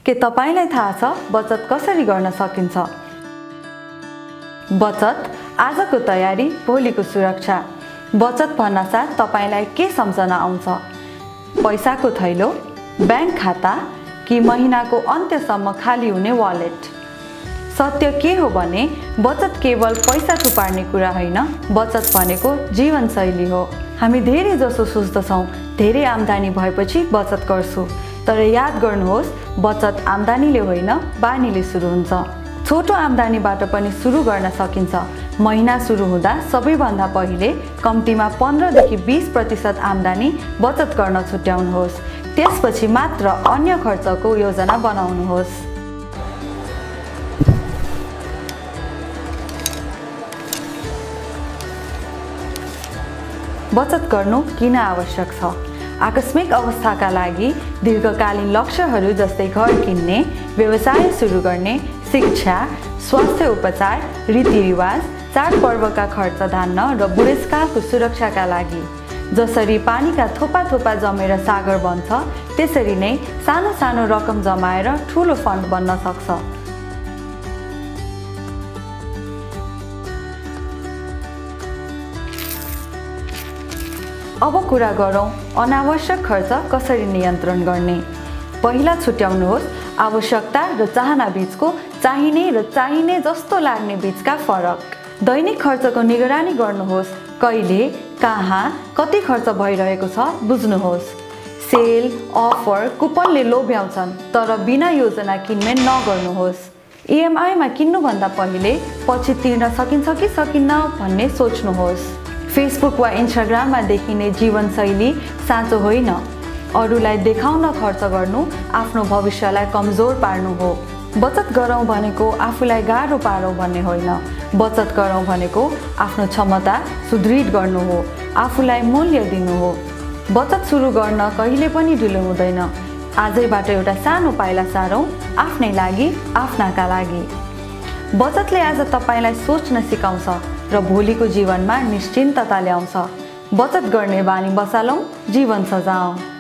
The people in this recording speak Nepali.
के तपाईलाई थाहा छ बचत कसरी गर्न सकिन्छ? बचत आजको तयारी, भोलिको सुरक्षा। बचत भन्नासाथ तपाईलाई के सम्झना आउँछ? पैसाको थैलो, बैंक खाता कि महिनाको अन्त्यसम्म खाली हुने वालेट? सत्य के हो भने बचत केवल पैसा थुपार्ने कुरा होइन, बचत भनेको जीवनशैली हो। हामी धेरै जसो सोच्दछौँ धेरै आम्दानी भएपछि बचत गर्छु, तर याद गर्नुहोस् बचत आम्दानीले होइन बानीले सुरु हुन्छ। छोटो आम्दानीबाट पनि सुरु गर्न सकिन्छ। महिना सुरु हुँदा सबैभन्दा पहिले कम्तीमा 15 देखि 20% आम्दानी बचत गर्न छुट्याउनुहोस्। त्यसपछि मात्र अन्य खर्चको योजना बनाउनुहोस्। बचत गर्नु किन आवश्यक छ? आकस्मिक अवस्थाका लागि, दीर्घकालीन लक्ष्यहरू जस्तै घर किन्ने, व्यवसाय सुरु गर्ने, शिक्षा, स्वास्थ्य उपचार, रीतिरिवाज, चाडपर्वका खर्च धान्न र बुढेसकालको सुरक्षाका लागि। जसरी पानीका थोपा थोपा जमेर सागर बन्छ, त्यसरी नै सानो सानो रकम जमाएर ठुलो फन्ड बन्न सक्छ। अब कुरा गरौँ अनावश्यक खर्च कसरी नियन्त्रण गर्ने। पहिला छुट्याउनुहोस् आवश्यकता र चाहना बीचको, चाहिने र चाहिने जस्तो लाग्ने बीचका फरक। दैनिक खर्चको निगरानी गर्नुहोस्। कहिले, कहाँ, कति खर्च भइरहेको छ बुझ्नुहोस्। सेल, अफर, कुपनले लोभ्याउँछन्, तर बिना योजना किनमेल नगर्नुहोस्। इएमआईमा किन्नुभन्दा पहिले पछि तिर्न सकिन्छ कि सकिन्न भन्ने सोच्नुहोस्। फेसबुक वा इन्स्टाग्राममा देखिने जीवनशैली साँचो होइन। अरूलाई देखाउन खर्च गर्नु आफ्नो भविष्यलाई कमजोर पार्नु हो। बचत गरौँ भनेको आफूलाई गाह्रो पारौँ भन्ने होइन। बचत गरौँ भनेको आफ्नो क्षमता सुदृढ गर्नु हो, आफूलाई मूल्य दिनु हो। बचत सुरु गर्न कहिले पनि ढिलो हुँदैन। आजैबाट एउटा सानो पाइला सारौँ, आफ्नै लागि, आफ्नाका लागि। बचतले आज तपाईलाई सोच्न सिकाउँछ र भोलिको जीवनमा निश्चिन्तता ल्याउँछ। बचत गर्ने बानी बसालौँ, जीवन सजाऔँ।